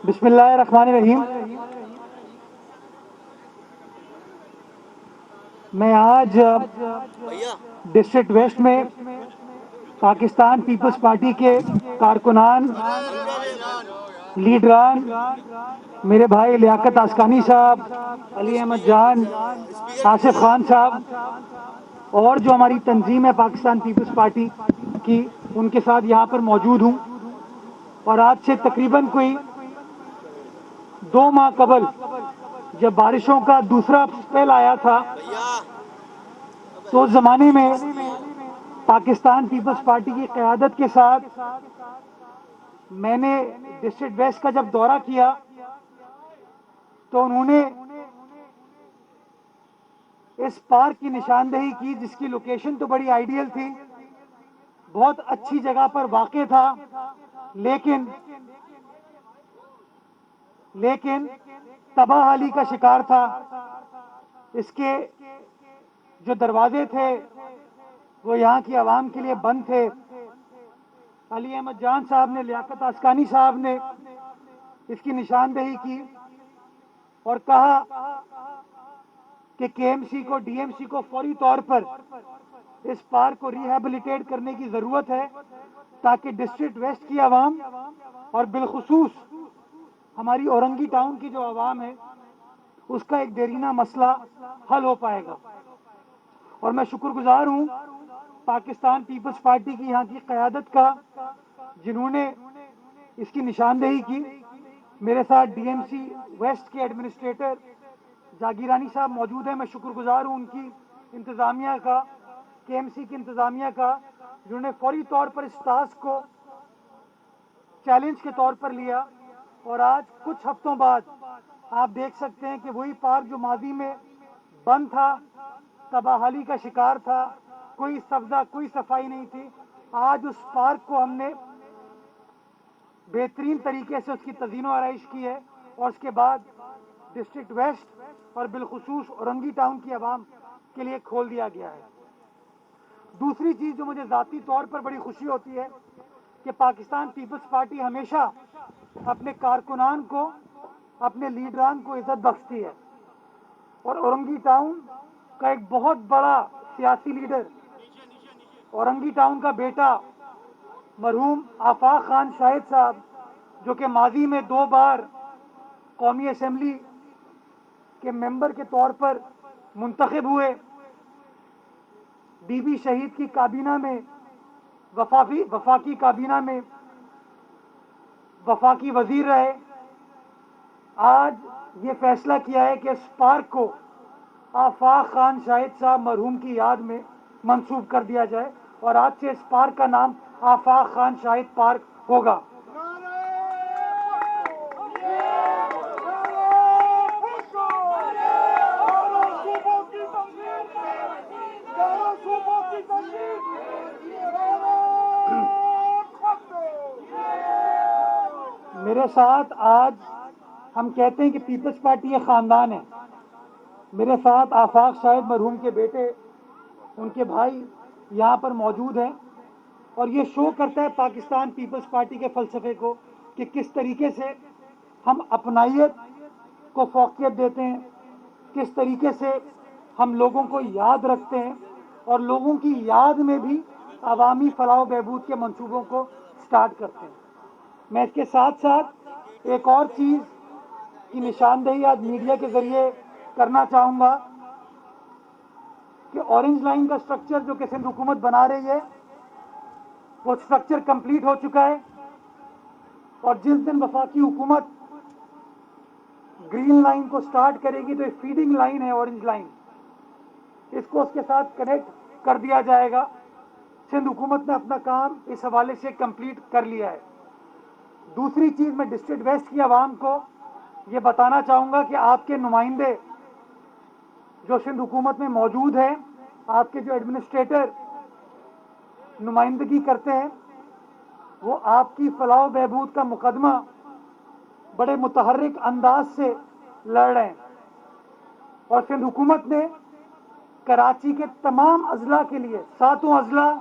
بسم اللہ الرحمن الرحیم. میں آج ڈسٹرکٹ ویسٹ میں پاکستان پیپلز پارٹی کے کارکنان، لیڈران، میرے بھائی لیاقت اسکانی صاحب، علی احمد جان، آصف خان صاحب اور جو ہماری تنظیم ہے پاکستان پیپلز پارٹی کی، ان کے ساتھ یہاں پر موجود ہوں. اور آج سے تقریباً کوئی 2 ماہ قبل جب بارشوں کا دوسرا اسپیل آیا تھا تو اس زمانے میں پاکستان پیپلز پارٹی کی قیادت کے ساتھ میں نے ڈسٹرکٹ ویسٹ کا جب دورہ کیا تو انہوں نے اس پارک کی نشاندہی کی، جس کی لوکیشن تو بڑی آئیڈیل تھی، بہت اچھی جگہ پر واقع تھا، لیکن تباہ حالی کا شکار تھا. اس کے جو دروازے تھے وہ یہاں کی عوام کے لیے بند تھے. علی احمد جان صاحب نے، لیاقت اسکانی صاحب نے اس کی نشاندہی کی اور کہا کہ کے ایم سی کو، ڈی ایم سی کو فوری طور پر اس پارک کو ریہیبلیٹیٹ کرنے کی ضرورت ہے تاکہ ڈسٹرکٹ ویسٹ کی عوام اور بالخصوص ہماری اورنگی ٹاؤن کی جو عوام ہے اس کا ایک دیرینہ مسئلہ حل ہو پائے گا. اور میں شکر گزار ہوں پاکستان پیپلز پارٹی کی یہاں کی قیادت کا، جنہوں نے اس کی نشاندہی کی. میرے ساتھ ڈی ایم سی ویسٹ کے ایڈمنسٹریٹر جاگیرانی صاحب موجود ہیں. میں شکر گزار ہوں ان کی انتظامیہ کا، کے ایم سی کی انتظامیہ کا، جنہوں نے فوری طور پر اس ٹاسک کو چیلنج کے طور پر لیا. اور آج کچھ ہفتوں بعد آپ دیکھ سکتے ہیں کہ وہی پارک جو ماضی میں بند تھا، تباہ حالی کا شکار تھا، کوئی سبزہ، کوئی صفائی نہیں تھی، آج اس پارک کو ہم نے بہترین طریقے سے اس کی تزئین و آرائش کی ہے اور اس کے بعد ڈسٹرکٹ ویسٹ اور بالخصوص اورنگی ٹاؤن کی عوام کے لیے کھول دیا گیا ہے. دوسری چیز جو مجھے ذاتی طور پر بڑی خوشی ہوتی ہے کہ پاکستان پیپلز پارٹی ہمیشہ اپنے کارکنان کو، اپنے لیڈران کو عزت بخشتی ہے. اور اورنگی ٹاؤن کا ایک بہت بڑا سیاسی لیڈر، اورنگی ٹاؤن کا بیٹا مرحوم آفاق خان شاہد صاحب، جو کہ ماضی میں 2 بار قومی اسمبلی کے ممبر کے طور پر منتخب ہوئے، بی بی شہید کی کابینہ میں، وفاقی کابینہ میں وفاقی وزیر رہے، آج یہ فیصلہ کیا ہے کہ اس پارک کو آفاق خان شاہد صاحب مرحوم کی یاد میں منسوب کر دیا جائے اور آج سے اس پارک کا نام آفاق خان شاہد پارک ہوگا. میرے ساتھ آج ہم کہتے ہیں کہ پیپلز پارٹی یہ خاندان ہے. میرے ساتھ آفاق شاہد مرحوم کے بیٹے، ان کے بھائی یہاں پر موجود ہیں اور یہ شو کرتا ہے پاکستان پیپلز پارٹی کے فلسفے کو کہ کس طریقے سے ہم اپنائیت کو فوقیت دیتے ہیں، کس طریقے سے ہم لوگوں کو یاد رکھتے ہیں اور لوگوں کی یاد میں بھی عوامی فلاح و بہبود کے منصوبوں کو سٹارٹ کرتے ہیں. میں اس کے ساتھ ساتھ ایک اور چیز کی نشاندہی آج میڈیا کے ذریعے کرنا چاہوں گا کہ اورنج لائن کا سٹرکچر جو کہ سندھ حکومت بنا رہی ہے وہ سٹرکچر کمپلیٹ ہو چکا ہے اور جس دن وفاقی حکومت گرین لائن کو سٹارٹ کرے گی تو یہ فیڈنگ لائن ہے اورنج لائن، اس کو اس کے ساتھ کنیکٹ کر دیا جائے گا. سندھ حکومت نے اپنا کام اس حوالے سے کمپلیٹ کر لیا ہے. دوسری چیز میں ڈسٹرکٹ ویسٹ کی عوام کو یہ بتانا چاہوں گا کہ آپ کے نمائندے جو سندھ حکومت میں موجود ہیں، آپ کے جو ایڈمنسٹریٹر نمائندگی کرتے ہیں، وہ آپ کی فلاح و بہبود کا مقدمہ بڑے متحرک انداز سے لڑ رہے ہیں. اور سندھ حکومت نے کراچی کے تمام اضلاع کے لیے، 7 اضلاع،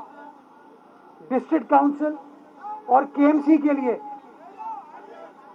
ڈسٹرکٹ کاؤنسل اور کے ایم سی کے لیے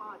5,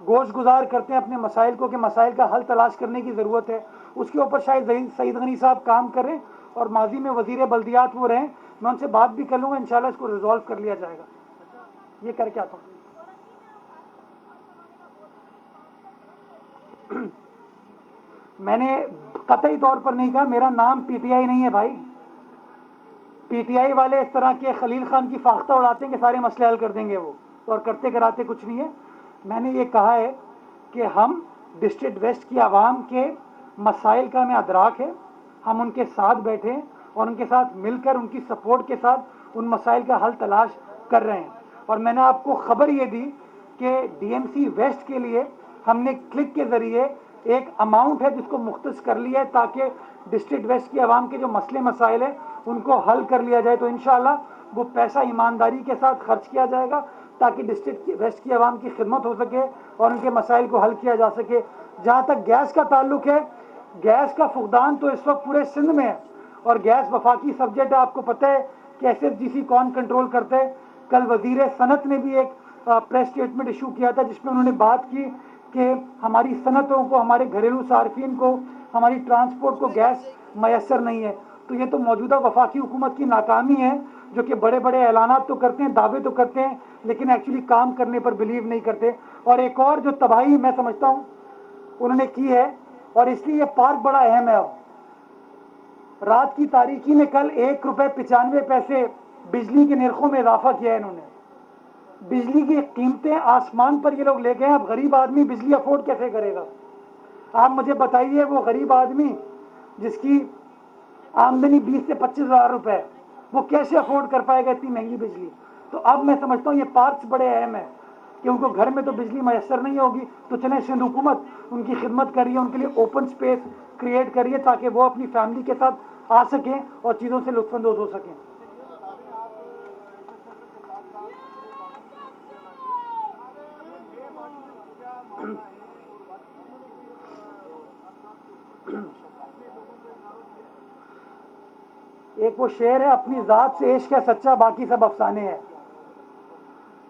گوش گزار کرتے ہیں اپنے مسائل کو کہ مسائل کا حل تلاش کرنے کی ضرورت ہے، اس کے اوپر شاید سعید غنی صاحب کام کریں، اور ماضی میں وزیر بلدیات وہ رہیں، میں ان سے بات بھی کر لوں گا، انشاءاللہ اس کو ریزالو کر لیا جائے گا. یہ کر کے آتا ہوں. میں نے قطعی طور پر نہیں کہا، میرا نام پی ٹی آئی نہیں ہے بھائی. پی ٹی آئی والے اس طرح کے خلیل خان کی فاختہ اڑاتے ہیں کہ سارے مسئلے حل کر دیں گے وہ، اور کرتے کراتے کچھ نہیں ہے. میں نے یہ کہا ہے کہ ہم ڈسٹرکٹ ویسٹ کی عوام کے مسائل کا ہمیں ادراک ہے، ہم ان کے ساتھ بیٹھے ہیں اور ان کے ساتھ مل کر ان کی سپورٹ کے ساتھ ان مسائل کا حل تلاش کر رہے ہیں. اور میں نے آپ کو خبر یہ دی کہ ڈی ایم سی ویسٹ کے لیے ہم نے کلک کے ذریعے ایک اماؤنٹ ہے جس کو مختص کر لیا ہے تاکہ ڈسٹرکٹ ویسٹ کی عوام کے جو مسئلے مسائل ہیں ان کو حل کر لیا جائے. تو انشاءاللہ وہ پیسہ ایمانداری کے ساتھ خرچ کیا جائے گا تاکہ ڈسٹرکٹ ویسٹ کی عوام کی خدمت ہو سکے اور ان کے مسائل کو حل کیا جا سکے. جہاں تک گیس کا تعلق ہے، گیس کا فقدان تو اس وقت پورے سندھ میں ہے، اور گیس وفاقی سبجیکٹ ہے. آپ کو پتہ ہے کہ ایس ایف جی سی کون کنٹرول کرتے ہے. کل وزیر صنعت نے بھی ایک پریس اسٹیٹمنٹ ایشو کیا تھا جس میں انہوں نے بات کی کہ ہماری صنعتوں کو، ہمارے گھریلو صارفین کو، ہماری ٹرانسپورٹ کو گیس میسر نہیں ہے. تو یہ تو موجودہ وفاقی حکومت کی ناکامی ہے، جو کہ بڑے بڑے اعلانات تو کرتے ہیں، دعوے تو کرتے ہیں، لیکن ایکچولی کام کرنے پر بلیو نہیں کرتے. اور ایک اور جو تباہی میں سمجھتا ہوں انہوں نے کی ہے، اور اس لیے یہ پارک بڑا اہم ہے. رات کی تاریکی میں کل 1.95 بجلی کے نرخوں میں اضافہ کیا ہے انہوں نے. بجلی کی قیمتیں آسمان پر یہ لوگ لے گئے. اب غریب آدمی بجلی افورڈ کیسے کرے گا؟ آپ مجھے بتائیے، وہ غریب آدمی جس کی آمدنی 20 سے 25 ہزار روپے، وہ کیسے افورڈ کر پائے گا اتنی مہنگی بجلی؟ تو اب میں سمجھتا ہوں یہ پارکس بڑے اہم ہیں کہ ان کو گھر میں تو بجلی میسر نہیں ہوگی، تو چلیں سندھ حکومت ان کی خدمت کر رہی ہے، ان کے لیے اوپن اسپیس کریٹ کریے تاکہ وہ اپنی فیملی کے ساتھ آ سکیں اور چیزوں سے لطف اندوز ہو سکیں. ایک وہ شعر ہے، اپنی ذات سے عشق ہے سچا، باقی سب افسانے ہیں.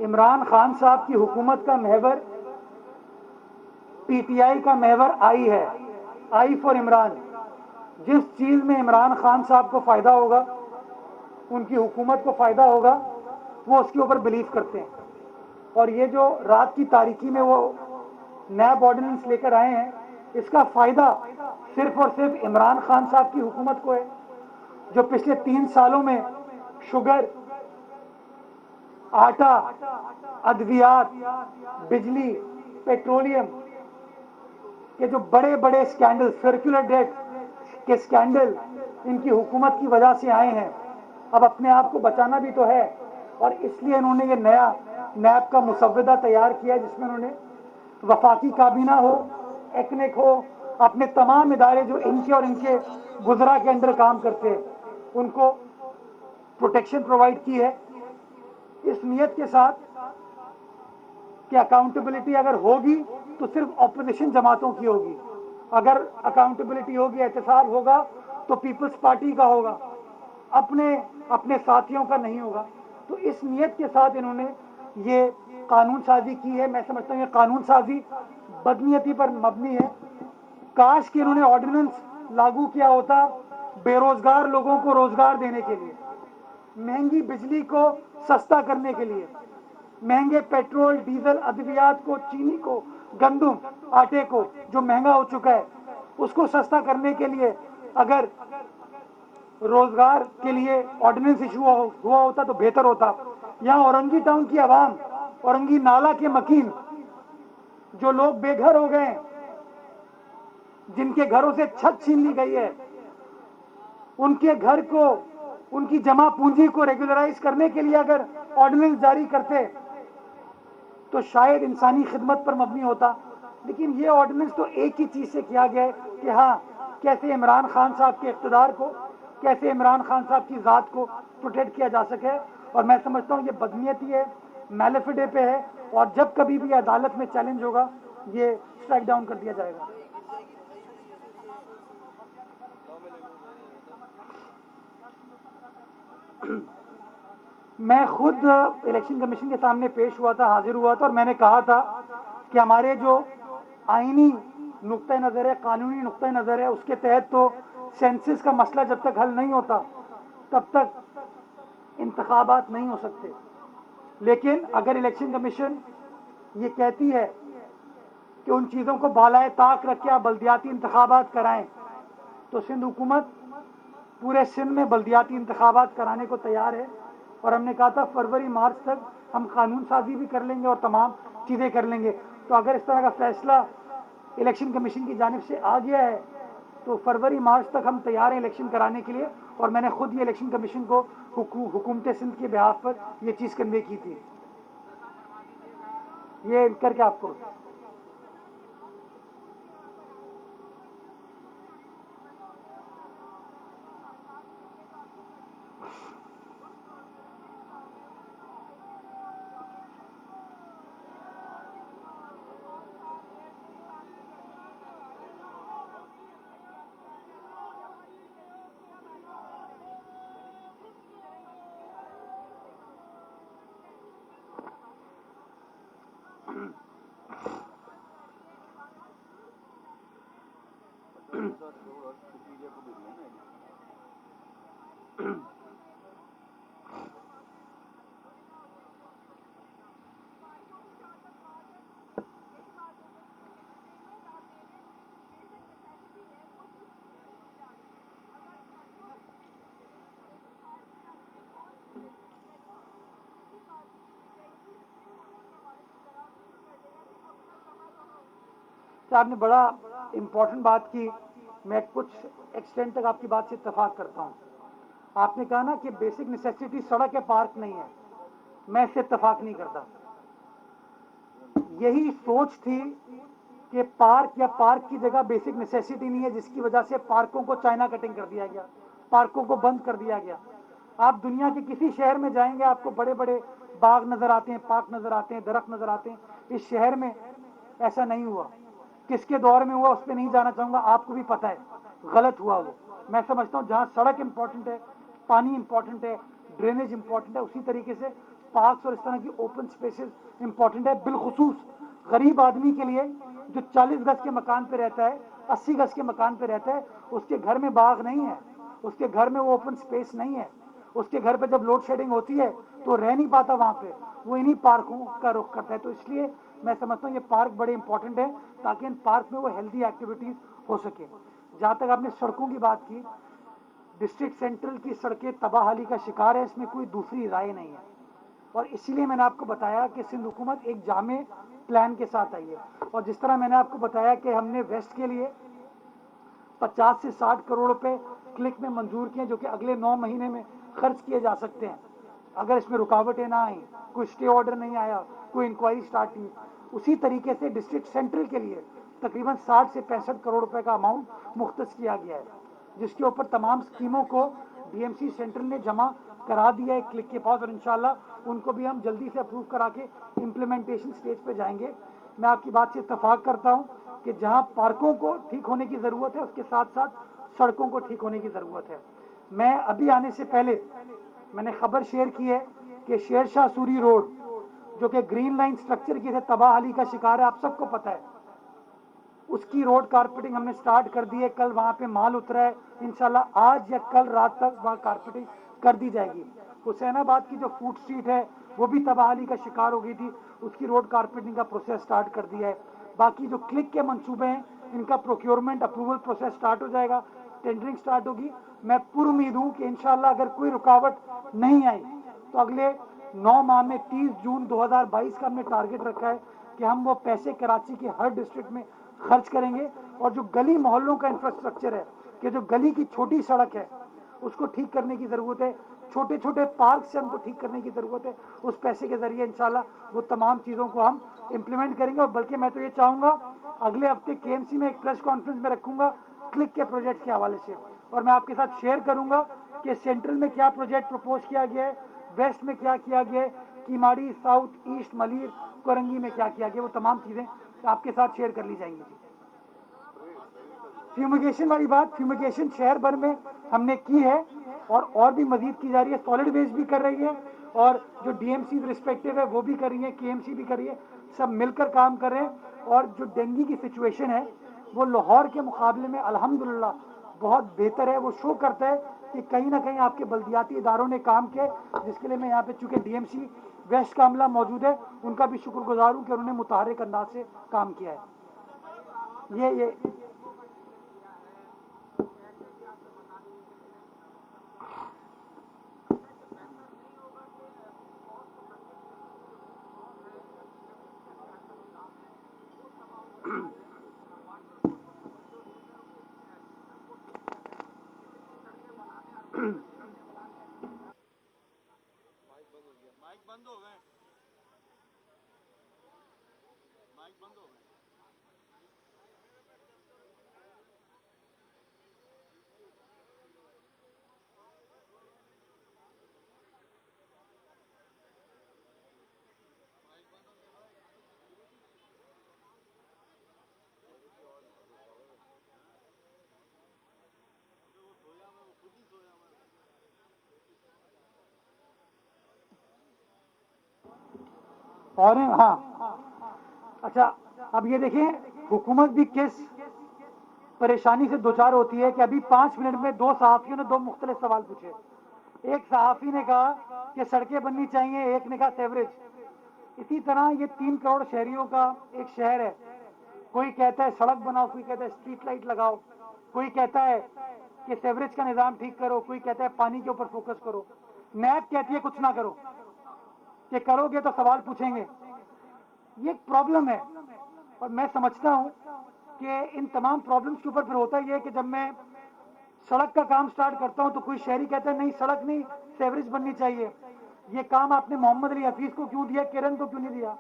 عمران خان صاحب کی حکومت کا محور پی ٹی آئی کا محور آئی ہے، آئی فار عمران. جس چیز میں عمران خان صاحب کو فائدہ ہوگا، ان کی حکومت کو فائدہ ہوگا، وہ اس کے اوپر بلیو کرتے ہیں. اور یہ جو رات کی تاریکی میں وہ نیب آرڈیننس لے کر آئے ہیں، اس کا فائدہ صرف اور صرف عمران خان صاحب کی حکومت کو ہے، جو پچھلے 3 سالوں میں شوگر، آٹا، ادویات، بجلی، پیٹرولیم کے جو بڑے بڑے سکینڈل، سرکولر ڈیٹ کے سکینڈل ان کی حکومت کی وجہ سے آئے ہیں. اب اپنے آپ کو بچانا بھی تو ہے، اور اس لیے انہوں نے یہ نیا نیب کا مسودہ تیار کیا جس میں انہوں نے وفاقی کابینہ ہو، ایکنک ہو، اپنے تمام ادارے جو ان کے اور ان کے گزرا کے اندر کام کرتے ہیں ان کو پروٹیکشن پرووائڈ کی ہے، اس نیت کے ساتھ کہ اکاؤنٹیبلٹی اگر ہوگی تو صرف اپوزیشن جماعتوں کی ہوگی. اگر اکاؤنٹیبلٹی ہوگی، احتساب ہوگا تو پیپلز پارٹی کا ہوگا، اپنے ساتھیوں کا نہیں ہوگا. تو اس نیت کے ساتھ انہوں نے یہ قانون سازی کی ہے. میں سمجھتا ہوں یہ قانون سازی بدنیتی پر مبنی ہے. کاش کہ انہوں نے آرڈیننس لاگو کیا ہوتا بے روزگار لوگوں کو روزگار دینے کے لیے، مہنگی بجلی کو سستا کرنے کے لیے، مہنگے پیٹرول، ڈیزل، ادویات کو، چینی کو، گندم، آٹے کو جو مہنگا ہو چکا ہے اس کو سستا کرنے کے لیے اگر روزگار کے لیے آرڈیننس ایشو ہوا ہوتا تو بہتر ہوتا. یہاں اورنگی ٹاؤن کی عوام، اورنگی نالہ کے مکین، جو لوگ بے گھر ہو گئے، جن کے گھروں سے چھت چھین لی گئی ہے، ان کے گھر کو، ان کی جمع پونجی کو ریگولرائز کرنے کے لیے اگر آرڈیننس جاری کرتے تو شاید انسانی خدمت پر مبنی ہوتا. لیکن یہ آرڈیننس تو ایک ہی چیز سے کیا گیا ہے کہ ہاں کیسے عمران خان صاحب کے اقتدار کو، کیسے عمران خان صاحب کی ذات کو پروٹیکٹ کیا جا سکے. اور میں سمجھتا ہوں یہ بدنیتی ہے، میلیفڈے پہ ہے، اور جب کبھی بھی عدالت میں چیلنج ہوگا یہ اسٹرائک ڈاؤن کر دیا جائے گا. میں خود الیکشن کمیشن کے سامنے پیش ہوا تھا، حاضر ہوا تھا، اور میں نے کہا تھا کہ ہمارے جو آئینی نقطۂ نظر ہے، قانونی نقطۂ نظر ہے، اس کے تحت تو سینسس کا مسئلہ جب تک حل نہیں ہوتا تب تک انتخابات نہیں ہو سکتے. لیکن اگر الیکشن کمیشن یہ کہتی ہے کہ ان چیزوں کو بالائے طاق رکھ کے آپ بلدیاتی انتخابات کرائیں تو سندھ حکومت پورے سندھ میں بلدیاتی انتخابات کرانے کو تیار ہے. اور ہم نے کہا تھا فروری مارچ تک ہم قانون سازی بھی کر لیں گے اور تمام چیزیں کر لیں گے. تو اگر اس طرح کا فیصلہ الیکشن کمیشن کی جانب سے آ گیا ہے تو فروری مارچ تک ہم تیار ہیں الیکشن کرانے کے لیے. اور میں نے خود یہ الیکشن کمیشن کو حکومت سندھ کے بہاف پر یہ چیز کنوے کی تھی. یہ کر کے آپ کو آپ نے بڑا امپورٹنٹ بات کی. میں کچھ ایکسٹینٹ تک آپ کی بات سے اتفاق کرتا ہوں. آپ نے کہا نا کہ بیسک نیسیسٹی سڑک ہے، پارک نہیں ہے. میں اس سے اتفاق نہیں کرتا. یہی سوچ تھی کہ پارک یا پارک کی جگہ بیسک نیسیسٹی نہیں ہے، جس کی وجہ سے پارکوں کو چائنا کٹنگ کر دیا گیا، پارکوں کو بند کر دیا گیا. آپ دنیا کے کسی شہر میں جائیں گے آپ کو بڑے بڑے باغ نظر آتے ہیں، پارک نظر آتے ہیں، درخت نظر آتے ہیں. اس شہر میں ایسا نہیں ہوا. کس کے دور میں ہوا اس پہ نہیں جانا چاہوں گا، آپ کو بھی پتہ ہے غلط ہوا وہ. میں سمجھتا ہوں جہاں سڑک امپورٹنٹ ہے، پانی امپورٹنٹ ہے، ڈرینیج امپورٹنٹ ہے، اسی طریقے سے پارکس اور اس طرح کی اوپن اسپیسز امپورٹنٹ ہے. بالخصوص غریب آدمی کے لیے جو 40 گز کے مکان پہ رہتا ہے، 80 گز کے مکان پہ رہتا ہے، اس کے گھر میں باغ نہیں ہے، اس کے گھر میں وہ اوپن اسپیس نہیں ہے. اس کے گھر پہ جب لوڈ شیڈنگ ہوتی ہے تو رہ نہیں پاتا وہاں پہ، وہ انہی پارکوں کا رخ کرتا ہے. تو اس لیے میں سمجھتا ہوں یہ پارک بڑے امپورٹنٹ ہے تاکہ ان پارک میں وہ ہیلدی ایکٹیویٹیز ہو سکے. جہاں تک آپ نے سڑکوں کی بات کی، ڈسٹرکٹ سینٹرل کی سڑکیں تباہ حالی کا شکار ہے، اس میں کوئی دوسری رائے نہیں ہے. اور اسی لیے میں نے آپ کو بتایا کہ سندھ حکومت ایک جامع پلان کے ساتھ آئی ہے. اور جس طرح میں نے آپ کو بتایا کہ ہم نے ویسٹ کے لیے 50 سے 60 کروڑ روپے کلک میں منظور کیے، جو کہ اگلے 9 مہینے میں خرچ کیے جا سکتے ہیں اگر اس میں رکاوٹیں نہ آئیں، کوئی اسٹے آرڈر نہیں آیا، کوئی انکوائری سٹارٹ نہیں. اسی طریقے سے ڈسٹرکٹ سینٹرل کے لیے تقریباً 60 سے 65 کروڑ روپے کا اماؤنٹ مختص کیا گیا ہے، جس کے اوپر تمام اسکیموں کو ڈی ایم سی سینٹرل نے جمع کرا دیا ہے کلک کے پاس. اور انشاءاللہ ان کو بھی ہم جلدی سے اپروو کرا کے امپلیمنٹیشن سٹیج پہ جائیں گے. میں آپ کی بات سے اتفاق کرتا ہوں کہ جہاں پارکوں کو ٹھیک ہونے کی ضرورت ہے، اس کے ساتھ ساتھ سڑکوں کو ٹھیک ہونے کی ضرورت ہے. میں ابھی آنے سے پہلے میں نے خبر شیئر کی ہے کہ شیر شاہ سوری روڈ جو کہ گرین لائن سٹرکچر کی تباہ حالی کا شکار ہے، آپ سب کو پتہ ہے، اس کی روڈ کارپیٹنگ ہم نے سٹارٹ کر دی ہے. کل وہاں پہ مال اترا ہے، انشاءاللہ آج یا کل رات تک وہاں کارپیٹنگ کر دی جائے گی. حسین آباد کی جو فوڈ اسٹریٹ ہے وہ بھی تباہی کا شکار ہو گئی تھی، اس کی روڈ کارپیٹنگ کا پروسیس سٹارٹ کر دیا ہے. باقی جو کلک کے منصوبے ہیں ان کا پروکیورمنٹ اپروول پروسیس سٹارٹ ہو جائے گا، ٹینڈرنگ سٹارٹ ہوگی. میں پر امید ہوں کہ انشاءاللہ اگر کوئی رکاوٹ نہیں آئی تو اگلے 9 ماہ میں 30 جون 2022 کا ہم نے ٹارگٹ رکھا ہے کہ ہم وہ پیسے کراچی کے ہر ڈسٹرکٹ میں خرچ کریں گے. اور جو گلی محلوں کا انفراسٹرکچر ہے، کہ جو گلی کی چھوٹی سڑک ہے اس کو ٹھیک کرنے کی ضرورت ہے، چھوٹے چھوٹے پارک سے ہم کو ٹھیک کرنے کی ضرورت ہے، اس پیسے کے ذریعے انشاءاللہ وہ تمام چیزوں کو ہم امپلیمنٹ کریں گے. اور بلکہ میں تو یہ چاہوں گا اگلے ہفتے کے ایم سی میں ایک پریس کانفرنس میں رکھوں گا کلک کے پروجیکٹ کے حوالے سے، اور میں آپ کے ساتھ شیئر کروں گا کہ سینٹرل میں کیا پروجیکٹ پرپوز کیا گیا ہے، ویسٹ میں کیا کیا گیا ہے، کیماڑی، ساؤتھ ایسٹ، ملیر، کورنگی میں کیا کیا گیا. وہ تمام چیزیں آپ کے ساتھ شیئر کر لی جائیں گی. فیومیگیشن والی بات، فیومیگیشن شہر بھر میں ہم نے کی ہے اور بھی مزید کی جا رہی ہے. سالڈ ویسٹ بھی کر رہی ہے اور جو ڈی ایم سی رسپیکٹو ہے وہ بھی کر رہی ہے، کے ایم سی بھی کر رہی ہے. سب مل کر کام کریں. اور جو ڈینگی کی سچویشن ہے وہ لاہور کے مقابلے میں الحمدللہ بہت بہتر ہے. وہ شو کرتا ہے کہ کہیں نہ کہیں آپ کے بلدیاتی اداروں نے کام کیے, جس کے لیے میں یہاں پہ چونکہ ڈی ایم سی ویسٹ کا عملہ موجود ہے ان کا بھی شکر گزار ہوں کہ انہوں نے متحرک انداز سے کام کیا ہے. یہ مائک بند ہو گئے. مائک بند ہو گئے. اور ہاں اچھا, اب یہ دیکھیں حکومت بھی کس پریشانی سے دوچار ہوتی ہے کہ ابھی 5 منٹ میں 2 صحافیوں نے 2 مختلف سوال پوچھے. ایک صحافی نے کہا کہ سڑکیں بننی چاہیے, ایک نے کہا سیوریج. اسی طرح یہ 3 کروڑ شہریوں کا ایک شہر ہے. کوئی کہتا ہے سڑک بناؤ, کوئی کہتا ہے اسٹریٹ لائٹ لگاؤ, کوئی کہتا ہے کہ سیوریج کا نظام ٹھیک کرو, کوئی کہتا ہے پانی کے اوپر فوکس کرو. نیب کہتی ہے کچھ نہ کرو, کہ کرو گے تو سوال پوچھیں گے. یہ ایک پرابلم ہے, اور میں سمجھتا ہوں کہ ان تمام پرابلمس کے اوپر پھر ہوتا یہ ہے کہ جب میں سڑک کا کام سٹارٹ کرتا ہوں تو کوئی شہری کہتا ہے نہیں سڑک نہیں, سیوریج بننی چاہیے. یہ کام آپ نے محمد علی حفیظ کو کیوں دیا, کرن کو کیوں نہیں دیا؟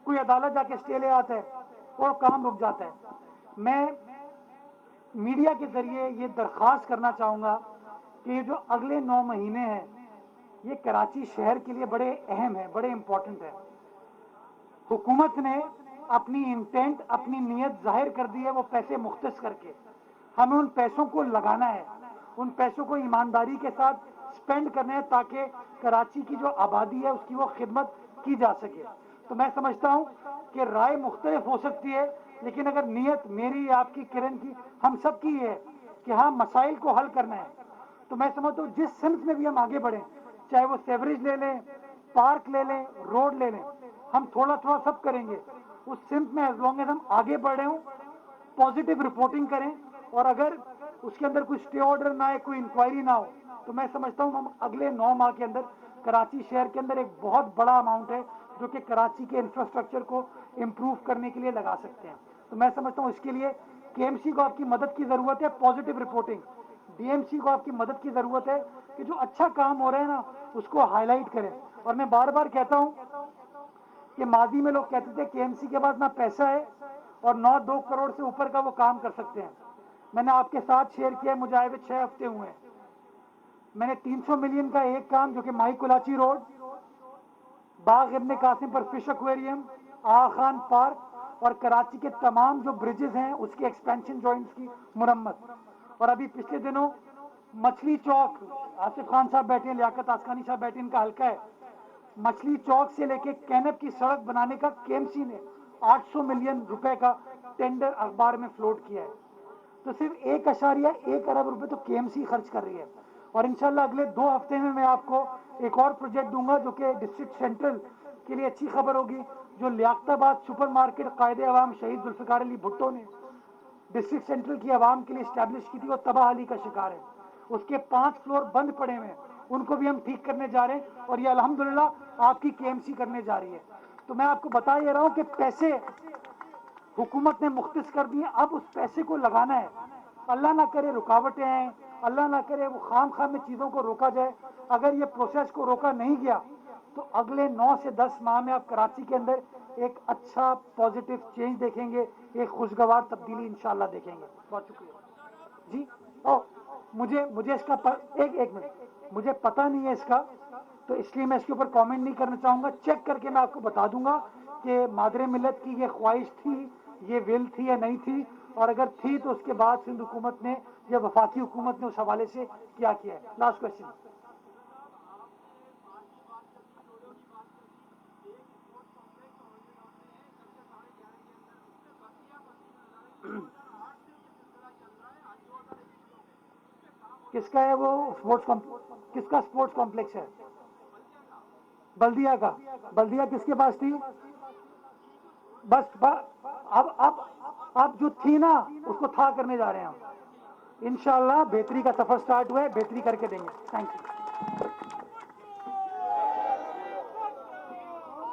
کوئی عدالت جا کے اسٹے لے آتا ہے اور کام رک جاتا ہے. میں میڈیا کے ذریعے یہ درخواست کرنا چاہوں گا کہ یہ جو اگلے 9 مہینے ہیں یہ کراچی شہر کے لیے بڑے اہم ہیں, بڑے امپورٹنٹ ہیں. حکومت نے اپنی انٹینٹ, اپنی نیت ظاہر کر دی ہے وہ پیسے مختص کر کے. ہمیں ان پیسوں کو لگانا ہے, ان پیسوں کو ایمانداری کے ساتھ سپینڈ کرنا ہے تاکہ کراچی کی جو آبادی ہے اس کی وہ خدمت کی جا سکے. تو میں سمجھتا ہوں کہ رائے مختلف ہو سکتی ہے, لیکن اگر نیت میری, آپ کی, کرن کی, ہم سب کی یہ ہے کہ ہاں مسائل کو حل کرنا ہے, تو میں سمجھتا ہوں جس سمت میں بھی ہم آگے بڑھیں, چاہے وہ سیوریج لے لیں, پارک لے لیں, روڈ لے لیں, ہم تھوڑا تھوڑا سب کریں گے اس سمت میں. ایز لانگ ایز ہم آگے بڑھ رہے ہوں, پازیٹیو رپورٹنگ کریں, اور اگر اس کے اندر کوئی اسٹے آرڈر نہ آئے, کوئی انکوائری نہ ہو, تو میں سمجھتا ہوں ہم اگلے 9 ماہ کے اندر کراچی شہر کے اندر ایک بہت بڑا اماؤنٹ ہے جو کہ کراچی کے انفراسٹرکچر کو امپروو کرنے کے لیے لگا سکتے ہیں. تو میں سمجھتا ہوں اس کے لیے کے ایم سی کو آپ کی مدد کی ضرورت ہے, positive reporting. D M C کو آپ کی مدد کی ضرورت ہے کہ جو اچھا کام ہو رہا ہے نا اس کو ہائی لائٹ کریں. اور میں بار بار کہتا ہوں کہ ماضی میں لوگ کہتے تھے کے ایم سی کے پاس نہ پیسہ ہے اور نہ 2 کروڑ سے اوپر کا وہ کام کر سکتے ہیں. میں نے آپ کے ساتھ شیئر کیا, مجھے آئے ہوئے 6 ہفتے ہوئے ہیں. میں نے 300 ملین کا ایک کام جو کہ مائی کولاچی روڈ, باغ ابن قاسم پر فش ایکویریم, آغا خان پارک اور کراچی کے تمام جو برجز ہیں اس کی ایکسپینشن جوائنٹس کی مرمت. اور ابھی پچھلے دنوں مچھلی چوک, آصف خان صاحب بیٹھے ہیں, لیاقت آسکانی صاحب بیٹھے ہیں, ان کا حلقہ ہے, مچھلی چوک سے لے کے کینپ کی سڑک بنانے کا کے ایم سی نے 800 ملین روپے کا ٹینڈر اخبار میں فلوٹ کیا ہے. تو صرف 1.1 ارب روپے تو کے ایم سی خرچ کر رہی ہے. اور انشاءاللہ اگلے 2 ہفتے میں آپ کو ایک اور پروجیکٹ دوں گا جو کہ ڈسٹرکٹ سینٹرل کے لیے اچھی خبر ہوگی, جو لیاقت آباد سپر مارکیٹ قائد عوام شہید ذوالفقار علی بھٹو نے ڈسٹرکٹ سینٹرل کی عوام کے لیے اسٹیبلش کی تھی, وہ تباہ حالی کا شکار ہے. اس کے 5 فلور بند پڑے ہوئے ہیں, ان کو بھی ہم ٹھیک کرنے جا رہے ہیں, اور یہ الحمدللہ آپ کی کے ایم سی کرنے جا رہی ہے. تو میں آپ کو بتا یہ رہا ہوں کہ پیسے حکومت نے مختص کر دیے, اب اس پیسے کو لگانا ہے. اللہ نہ کرے رکاوٹیں آئیں, اللہ نہ کرے وہ خام خام میں چیزوں کو روکا جائے. اگر یہ پروسیس کو روکا نہیں گیا تو اگلے 9 سے 10 ماہ میں آپ کراچی کے اندر ایک اچھا پازیٹیو چینج دیکھیں گے, ایک خوشگوار تبدیلی انشاءاللہ دیکھیں گے. بہت شکریہ جی. مجھے اس کا ایک منٹ, مجھے پتہ نہیں ہے اس کا, تو اس لیے میں اس کے اوپر کامنٹ نہیں کرنا چاہوں گا. چیک کر کے میں آپ کو بتا دوں گا کہ مادر ملت کی یہ خواہش تھی, یہ ول تھی یا نہیں تھی, اور اگر تھی تو اس کے بعد سندھ حکومت نے یا وفاقی حکومت نے اس حوالے سے کیا ہے. Last question. کس کا ہے وہ کس کا اسپورٹس کمپلیکس ہے؟ بلدیہ کا. بلدیہ کس کے پاس تھی؟ بس اب جو تھی نا اس کو تھا کرنے جا رہے ہیں ہم. انشاءاللہ بہتری کا سفر سٹارٹ ہوا ہے, بہتری کر کے دیں گے. Thank you.